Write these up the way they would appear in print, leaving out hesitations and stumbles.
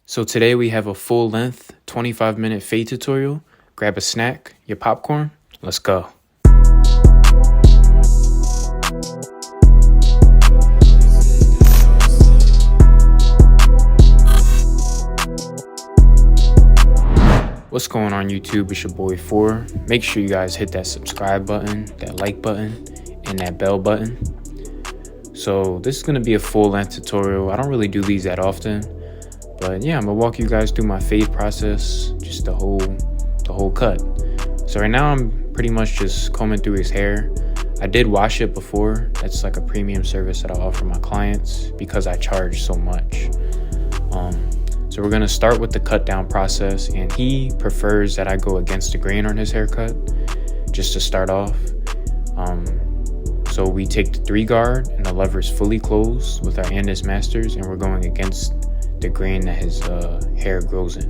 So today we have a full length 25-minute fade tutorial. Grab a snack, your popcorn, let's go. What's going on YouTube? It's your boy 4. Make sure you guys hit that subscribe button, that like button, and that bell button. So this is gonna be a full length tutorial. I don't really do these that often, but yeah, I'm gonna walk you guys through my fade process, just the whole cut. So right now I'm pretty much just combing through his hair. I did wash it before. That's like a premium service that I offer my clients because I charge so much. So we're gonna start with the cut down process, and he prefers that I go against the grain on his haircut just to start off. So we take the 3 guard and the lever is fully closed with our Andis Masters, and we're going against the grain that his hair grows in.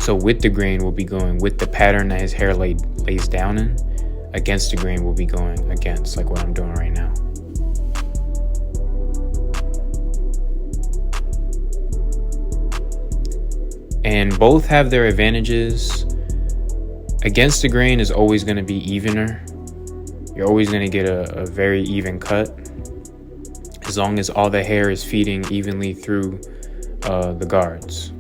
So with the grain, we'll be going with the pattern that his hair lays down in. Against the grain, we'll be going against, like what I'm doing right now. And both have their advantages. Against the grain is always going to be evener. You're always going to get a very even cut as long as all the hair is feeding evenly through the guards.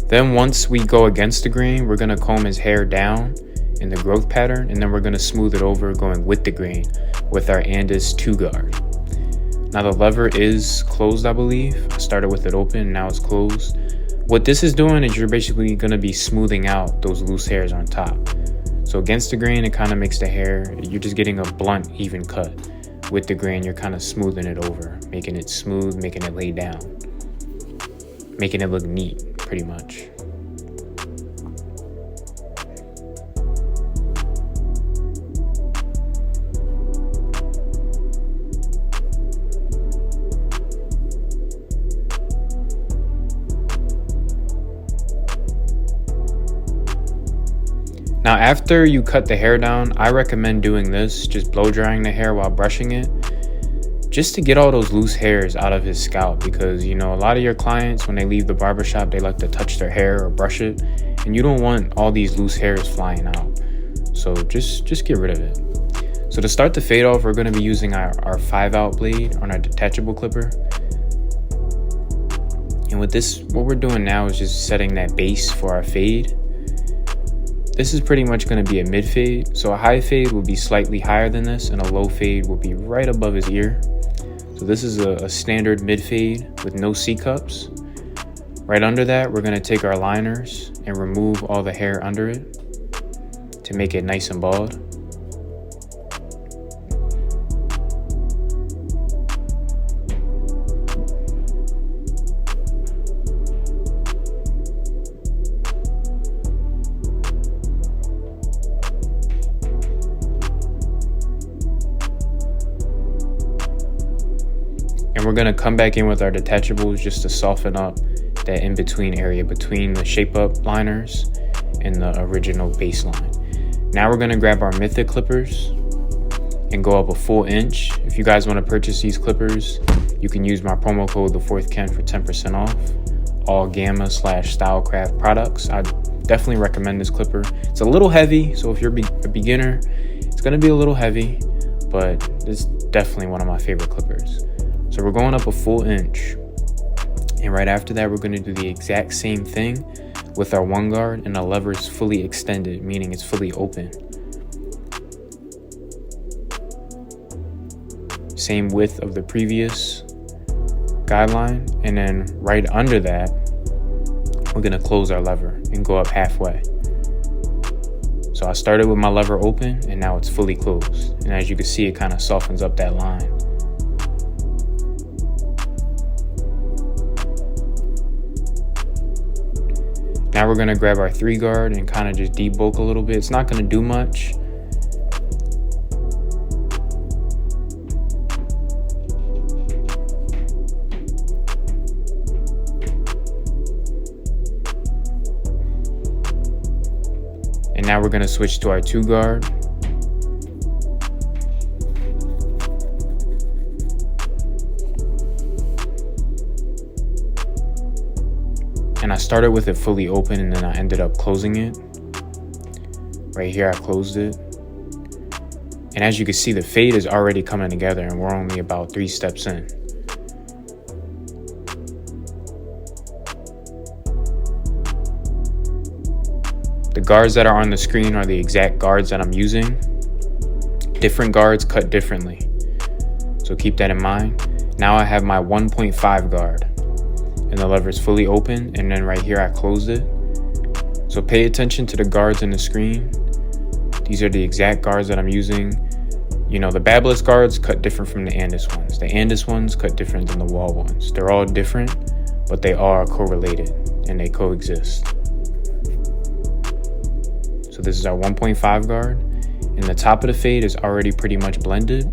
Then once we go against the grain, we're gonna comb his hair down in the growth pattern, and then we're gonna smooth it over going with the grain with our Andis 2 guard. Now the lever is closed, I believe. I started with it open, now it's closed. What this is doing is you're basically gonna be smoothing out those loose hairs on top. So against the grain, it kind of makes the hair, you're just getting a blunt, even cut. With the grain, you're kind of smoothing it over, making it smooth, making it lay down, making it look neat. Pretty much. Now after you cut the hair down, I recommend doing this, just blow drying the hair while brushing it, just to get all those loose hairs out of his scalp, because you know a lot of your clients, when they leave the barbershop, they like to touch their hair or brush it, and you don't want all these loose hairs flying out. So just get rid of it. So to start the fade off, we're going to be using our 5-out blade on our detachable clipper. And with this, what we're doing now is just setting that base for our fade. This is pretty much going to be a mid fade. So a high fade will be slightly higher than this, and a low fade will be right above his ear. So this is a standard mid fade with no C-cups. Right under that, we're gonna take our liners and remove all the hair under it to make it nice and bald. And we're gonna come back in with our detachables just to soften up that in-between area between the shape-up liners and the original baseline. Now we're gonna grab our Mythic clippers and go up a full inch. If you guys wanna purchase these clippers, you can use my promo code the4thken for 10% off all Gamma/Stylecraft products. I definitely recommend this clipper. It's a little heavy, so if you're a beginner, it's gonna be a little heavy, but it's definitely one of my favorite clippers. So we're going up a full inch, and right after that we're going to do the exact same thing with our 1 guard, and the lever is fully extended, meaning it's fully open. Same width of the previous guideline, and then right under that we're going to close our lever and go up halfway. So I started with my lever open, and now it's fully closed, and as you can see, it kind of softens up that line. Now we're gonna grab our 3 guard and kind of just debulk a little bit. It's not gonna do much. And now we're gonna switch to our 2 guard. And I started with it fully open and then I ended up closing it. Right here I closed it. And as you can see, the fade is already coming together and we're only about 3 steps in. The guards that are on the screen are the exact guards that I'm using. Different guards cut differently, so keep that in mind. Now I have my 1.5 guard and the lever is fully open, and then right here I closed it. So pay attention to the guards in the screen. These are the exact guards that I'm using. You know, the Babless guards cut different from the Andis ones. The Andis ones cut different than the wall ones. They're all different, but they are correlated and they coexist. So this is our 1.5 guard, and the top of the fade is already pretty much blended.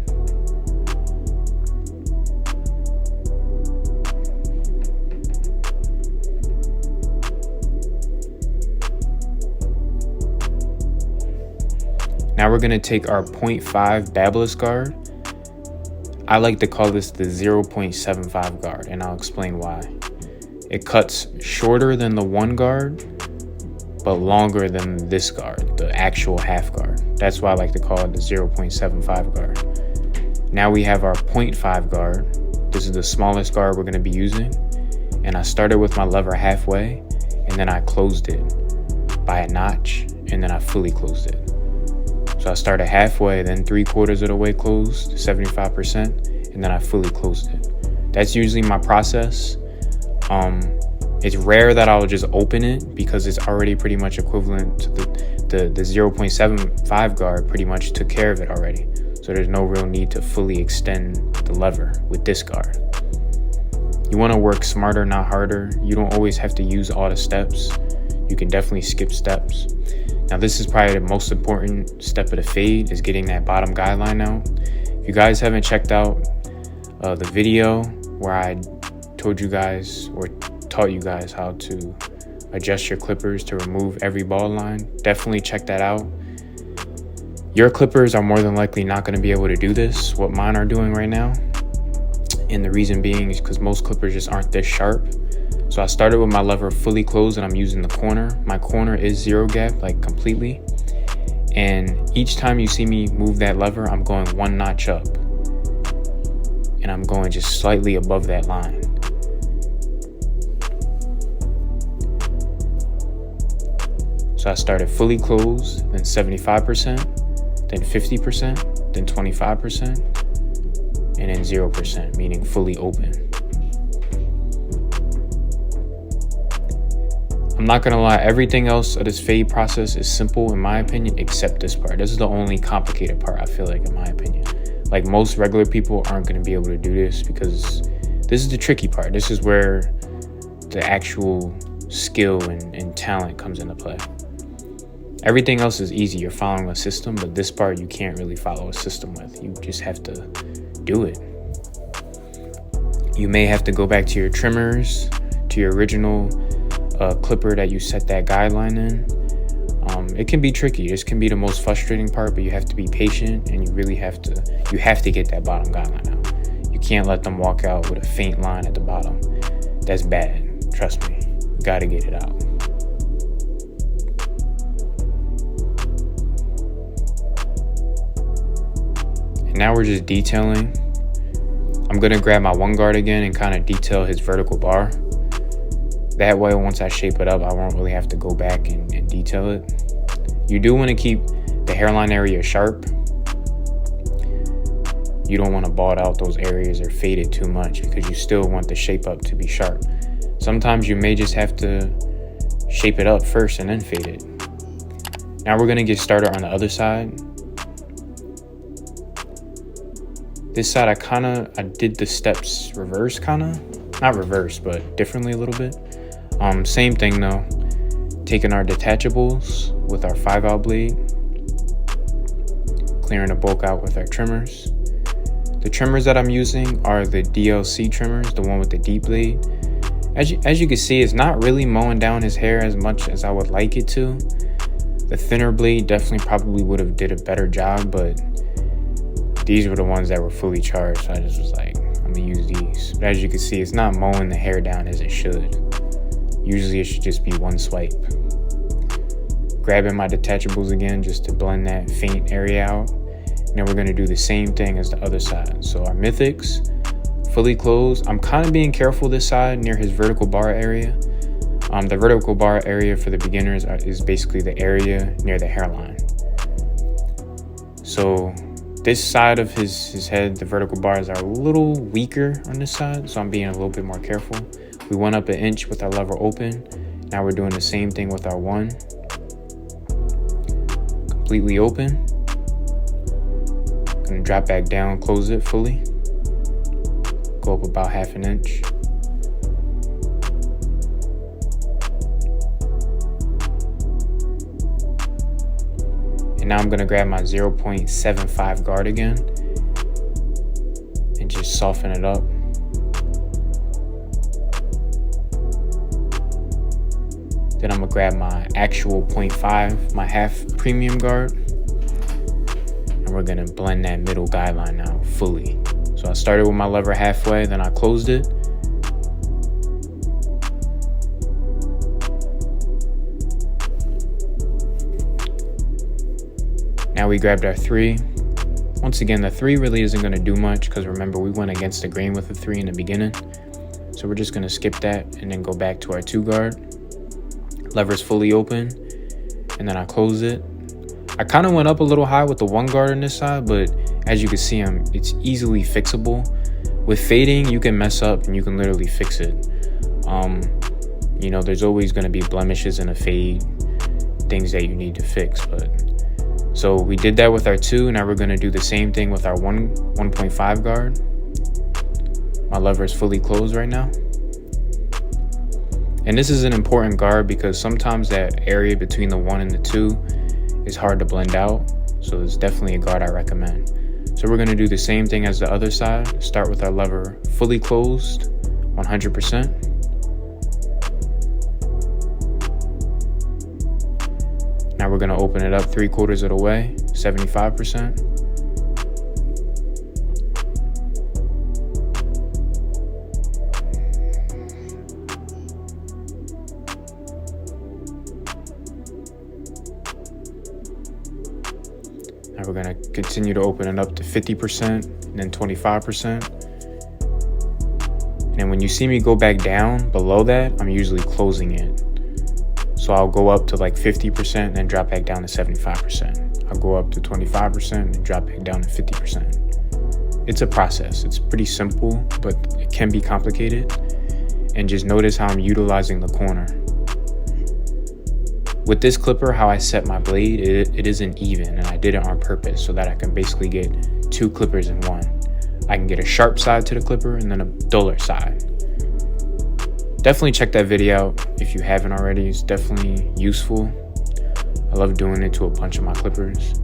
Now we're gonna take our 0.5 Babless guard. I like to call this the 0.75 guard, and I'll explain why. It cuts shorter than the 1 guard, but longer than this guard, the actual half guard. That's why I like to call it the 0.75 guard. Now we have our 0.5 guard. This is the smallest guard we're gonna be using. And I started with my lever halfway, and then I closed it by a notch, and then I fully closed it. So I started halfway, then 3/4 of the way closed, 75%, and then I fully closed it. That's usually my process. It's rare that I'll just open it because it's already pretty much equivalent to the 0.75 guard pretty much took care of it already. So there's no real need to fully extend the lever with this guard. You want to work smarter, not harder. You don't always have to use all the steps. You can definitely skip steps. Now this is probably the most important step of the fade, is getting that bottom guideline out. If you guys haven't checked out the video where I told you guys or taught you guys how to adjust your clippers to remove every ball line, definitely check that out. Your clippers are more than likely not going to be able to do this, what mine are doing right now. And the reason being is because most clippers just aren't this sharp. So I started with my lever fully closed and I'm using the corner. My corner is 0 gap, like completely. And each time you see me move that lever, I'm going 1 notch up. And I'm going just slightly above that line. So I started fully closed, then 75%, then 50%, then 25%, and then 0%, meaning fully open. I'm not gonna lie, everything else of this fade process is simple in my opinion, except this part. This is the only complicated part, I feel like, in my opinion. Like, most regular people aren't gonna be able to do this because this is the tricky part. This is where the actual skill and talent comes into play. Everything else is easy, you're following a system, but this part you can't really follow a system with. You just have to do it. You may have to go back to your trimmers, to your original clipper that you set that guideline in. It can be tricky. This can be the most frustrating part, but you have to be patient and you really have to get that bottom guideline out. You can't let them walk out with a faint line at the bottom. That's bad, trust me. You gotta get it out. And now we're just detailing. I'm gonna grab my 1 guard again and kind of detail his vertical bar. That way, once I shape it up, I won't really have to go back and detail it. You do want to keep the hairline area sharp. You don't want to bald out those areas or fade it too much because you still want the shape up to be sharp. Sometimes you may just have to shape it up first and then fade it. Now we're going to get started on the other side. This side, I did the steps reverse, not reverse, but differently a little bit. Same thing though. taking our detachables with our 5/0 blade, clearing the bulk out with our trimmers. The trimmers that I'm using are the DLC trimmers, the one with the deep blade. As you can see, it's not really mowing down his hair as much as I would like it to. The thinner blade definitely probably would have did a better job, but these were the ones that were fully charged, so I just was like, I'm gonna use these. But as you can see, it's not mowing the hair down as it should. Usually it should just be one swipe. Grabbing my detachables again just to blend that faint area out. And then we're gonna do the same thing as the other side. So our Mythics, fully closed. I'm kind of being careful this side near his vertical bar area. The vertical bar area for the beginners is basically the area near the hairline. So this side of his head, the vertical bars are a little weaker on this side, so I'm being a little bit more careful. We went up 1 inch with our lever open. Now we're doing the same thing with our 1. Completely open. Gonna drop back down, close it fully. Go up about 1/2 inch. And now I'm gonna grab my 0.75 guard again and just soften it up. Then I'm gonna grab my actual 0.5, my half premium guard, and we're gonna blend that middle guideline now fully. So I started with my lever halfway, then I closed it. Now we grabbed our 3. Once again, the 3 really isn't gonna do much because remember, we went against the grain with the 3 in the beginning. So we're just gonna skip that and then go back to our 2 guard. Lever's fully open, and then I close it. I kind of went up a little high with the 1 guard on this side, but as you can see, it's easily fixable. With fading, you can mess up and you can literally fix it. You know, there's always going to be blemishes in a fade, things that you need to fix. But so we did that with our 2. Now we're going to do the same thing with our 1.5 guard. My lever is fully closed right now. And this is an important guard because sometimes that area between the 1 and the 2 is hard to blend out. So it's definitely a guard I recommend. So we're gonna do the same thing as the other side. Start with our lever fully closed, 100%. Now we're gonna open it up 3/4 of the way, 75%. Now we're gonna continue to open it up to 50% and then 25%. And then when you see me go back down below that, I'm usually closing it. So I'll go up to like 50% and then drop back down to 75%. I'll go up to 25% and drop back down to 50%. It's a process. It's pretty simple, but it can be complicated. And just notice how I'm utilizing the corner. With this clipper, how I set my blade, it isn't even, and I did it on purpose so that I can basically get 2 clippers in one. I can get a sharp side to the clipper and then a duller side. Definitely check that video out if you haven't already. It's definitely useful. I love doing it to a bunch of my clippers.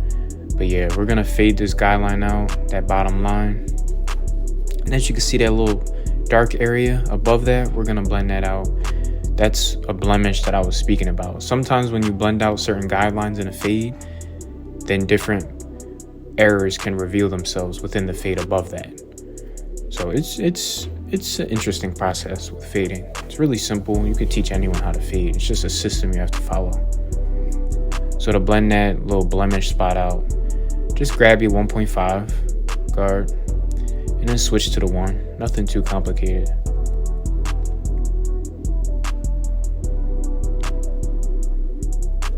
But yeah, we're gonna fade this guideline out, that bottom line. And as you can see, that little dark area above that, we're gonna blend that out. That's a blemish that I was speaking about. Sometimes when you blend out certain guidelines in a fade, then different errors can reveal themselves within the fade above that. So it's an interesting process with fading. It's really simple. You could teach anyone how to fade. It's just a system you have to follow. So to blend that little blemish spot out, just grab your 1.5 guard and then switch to the 1. Nothing too complicated.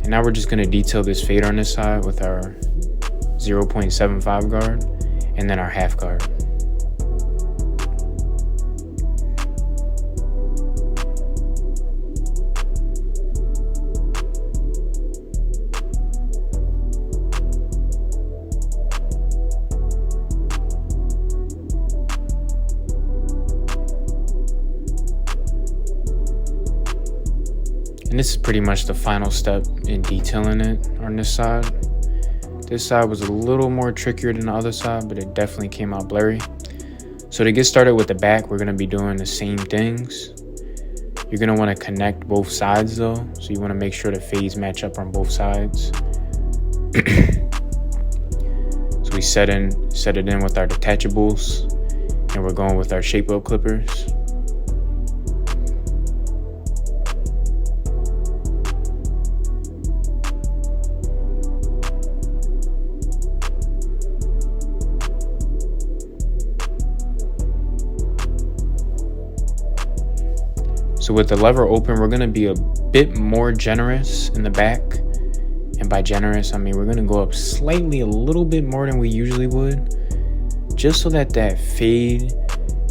And now we're just gonna detail this fade on this side with our 0.75 guard and then our half guard. And this is pretty much the final step in detailing it on this side. This side was a little more trickier than the other side, but it definitely came out blurry. So to get started with the back, we're going to be doing the same things. You're going to want to connect both sides though. So you want to make sure the fades match up on both sides. So we set it in with our detachables, and we're going with our shape up clippers. So with the lever open, we're gonna be a bit more generous in the back. And by generous, I mean we're gonna go up slightly a little bit more than we usually would, just so that fade,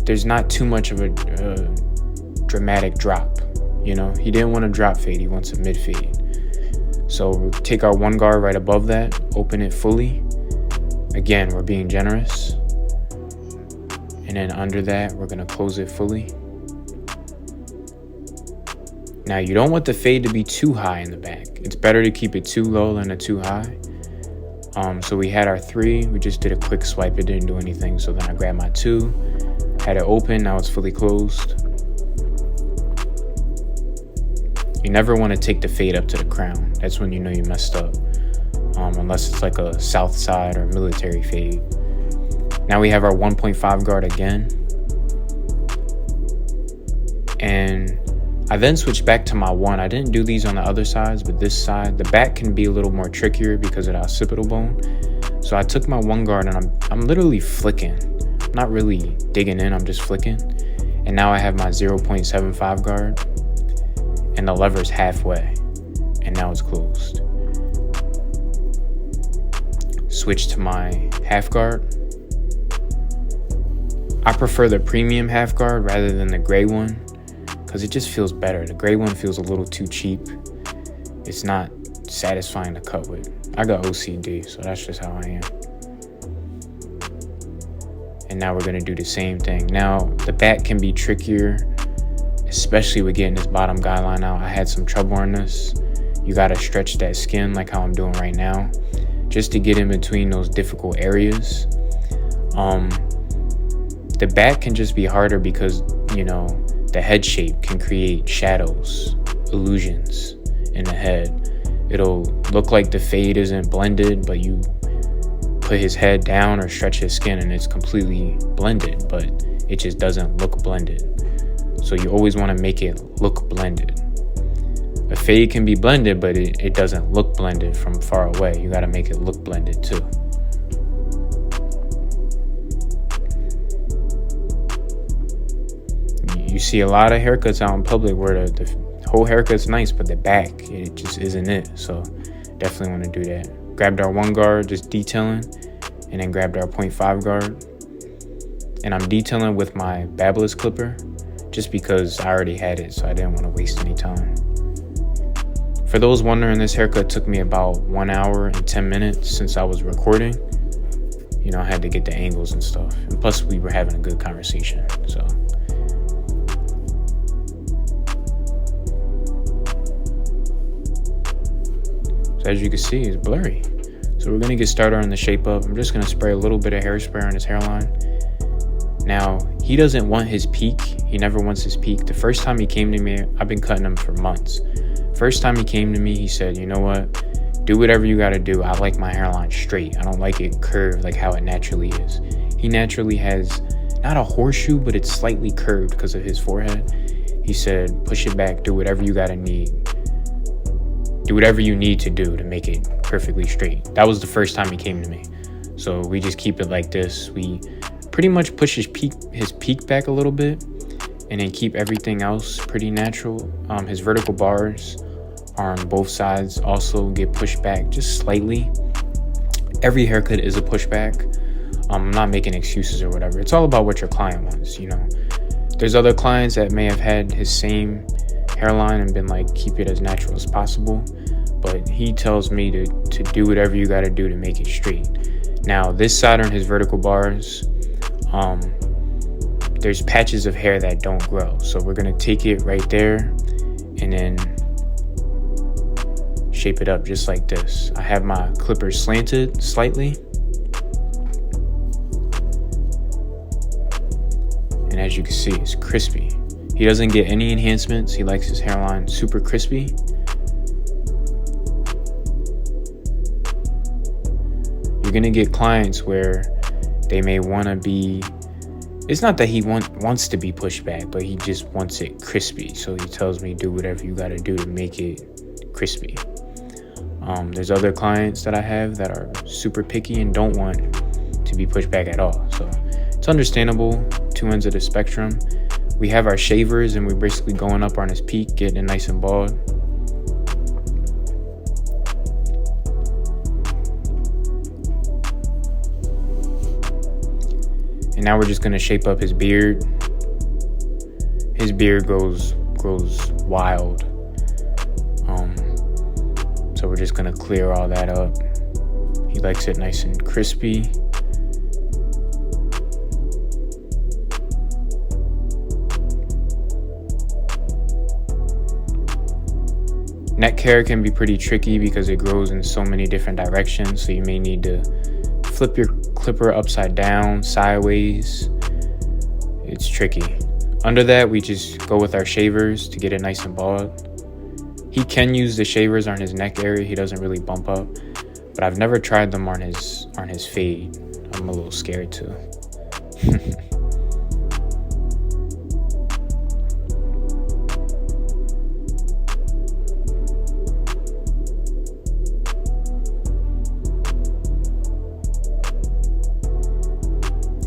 there's not too much of a dramatic drop. You know, he didn't want a drop fade, he wants a mid fade. So we'll take our one guard right above that, open it fully. Again, we're being generous. And then under that, we're gonna close it fully. Now, you don't want the fade to be too high in the back. It's better to keep it too low than too high. So we had our 3. We just did a quick swipe. It didn't do anything. So then I grabbed my 2, had it open. Now it's fully closed. You never want to take the fade up to the crown. That's when you know you messed up. Unless it's like a south side or military fade. Now we have our 1.5 guard again. And I then switched back to my 1. I didn't do these on the other sides, but this side, the back can be a little more trickier because of the occipital bone. So I took my 1 guard and I'm literally flicking. I'm not really digging in, I'm just flicking. And now I have my 0.75 guard and the lever's halfway and now it's closed. Switch to my half guard. I prefer the premium half guard rather than the gray one, because it just feels better. The gray one feels a little too cheap. It's not satisfying to cut with. I got OCD, so that's just how I am. And now we're gonna do the same thing. Now, the back can be trickier, especially with getting this bottom guideline out. I had some trouble on this. You gotta stretch that skin like how I'm doing right now, just to get in between those difficult areas. The back can just be harder because, you know, the head shape can create shadows, illusions in the head. It'll look like the fade isn't blended, but you put his head down or stretch his skin and it's completely blended, but it just doesn't look blended. So you always want to make it look blended. A fade can be blended, but it doesn't look blended from far away. You got to make it look blended too. You see a lot of haircuts out in public where the whole haircut's nice, but the back, it just isn't it. So definitely want to do that. Grabbed our 1 guard, just detailing, and then grabbed our 0.5 guard. And I'm detailing with my Barber's clipper just because I already had it, so I didn't want to waste any time. For those wondering, this haircut took me about 1 hour and 10 minutes since I was recording. You know, I had to get the angles and stuff. And plus, we were having a good conversation, so. So as you can see, it's blurry. So we're gonna get started on the shape up. I'm just gonna spray a little bit of hairspray on his hairline. Now, he doesn't want his peak. He never wants his peak. The first time he came to me, I've been cutting him for months. First time he came to me, he said, you know what? Do whatever you gotta do. I like my hairline straight. I don't like it curved like how it naturally is. He naturally has not a horseshoe, but it's slightly curved because of his forehead. He said, push it back, do whatever you gotta need. Do whatever you need to do to make it perfectly straight. That was the first time he came to me. So we just keep it like this. We pretty much push his peak back a little bit and then keep everything else pretty natural. His vertical bars on both sides also get pushed back just slightly. Every haircut is a pushback. I'm not making excuses or whatever. It's all about what your client wants, you know. There's other clients that may have had his same hairline and been like, keep it as natural as possible, but he tells me to do whatever you got to do to make it straight. Now this side on his vertical bars, there's patches of hair that don't grow, so we're gonna take it right there and then shape it up just like this. I have my clippers slanted slightly. And as you can see, it's crispy. He doesn't get any enhancements. He likes his hairline super crispy. You're gonna get clients where they may wanna be, it's not that he wants to be pushed back, but he just wants it crispy. So he tells me, do whatever you gotta do to make it crispy. There's other clients that I have that are super picky and don't want to be pushed back at all. So it's understandable, two ends of the spectrum. We have our shavers and we're basically going up on his peak, getting it nice and bald. And now we're just gonna shape up his beard. His beard grows wild. So we're just gonna clear all that up. He likes it nice and crispy. Neck hair can be pretty tricky because it grows in so many different directions. So you may need to flip your clipper upside down, sideways. It's tricky. Under that, we just go with our shavers to get it nice and bald. He can use the shavers on his neck area. He doesn't really bump up, but I've never tried them on his fade. I'm a little scared too.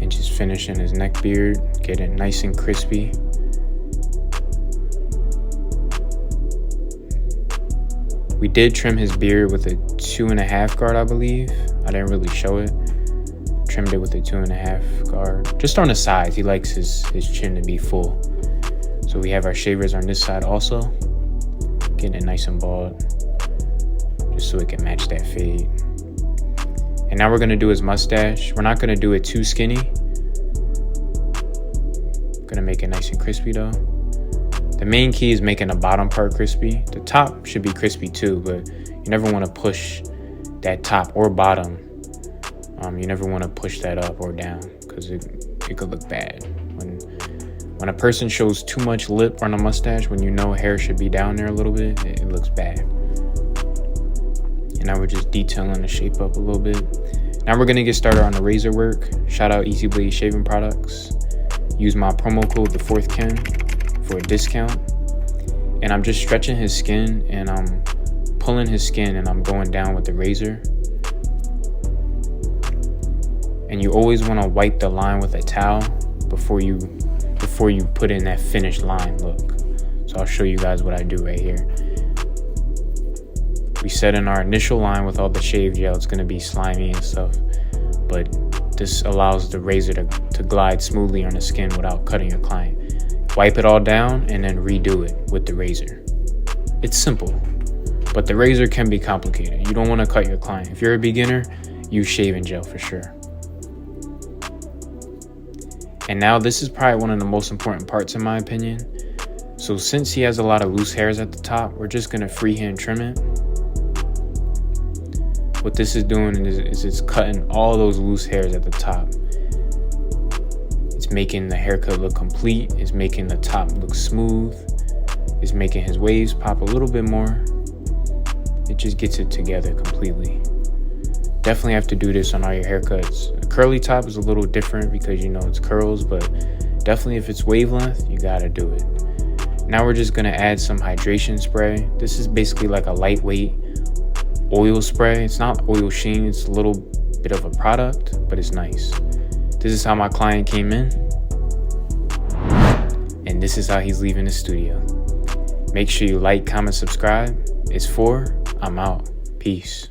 And just finishing his neck beard, get it nice and crispy. We did trim his beard with a 2.5 guard, I believe. I didn't really show it. Trimmed it with a 2.5 guard. Just on the sides, he likes his chin to be full. So we have our shavers on this side also. Getting it nice and bald. Just so it can match that fade. And now we're gonna do his mustache. We're not gonna do it too skinny. Gonna make it nice and crispy though. The main key is making the bottom part crispy. The top should be crispy too, but you never want to push that top or bottom. You never want to push that up or down because it could look bad. When a person shows too much lip on a mustache, when you know hair should be down there a little bit, it looks bad. And now we're just detailing the shape up a little bit. Now we're gonna get started on the razor work. Shout out Easy Blade Shaving Products. Use my promo code The4thKen for a discount. And I'm just stretching his skin and I'm pulling his skin and I'm going down with the razor. And you always want to wipe the line with a towel before you put in that finished line look. So I'll show you guys what I do right here. We set in our initial line with all the shave gel. It's going to be slimy and stuff, but this allows the razor to glide smoothly on the skin without cutting your client. Wipe it all down and then redo it with the razor. It's simple, but the razor can be complicated. You don't want to cut your client. If you're a beginner, use shaving gel for sure. And now this is probably one of the most important parts in my opinion. So since he has a lot of loose hairs at the top, we're just gonna freehand trim it. What this is doing is it's cutting all those loose hairs at the top. It's making the haircut look complete. It's making the top look smooth. It's making his waves pop a little bit more. It just gets it together completely. Definitely have to do this on all your haircuts. A curly top is a little different because you know it's curls, but definitely if it's wavelength, you gotta do it. Now we're just gonna add some hydration spray. This is basically like a lightweight oil spray. It's not oil sheen, it's a little bit of a product, but it's nice. This is how my client came in, and this is how he's leaving the studio. Make sure you like, comment, subscribe. It's 4. I'm out. Peace.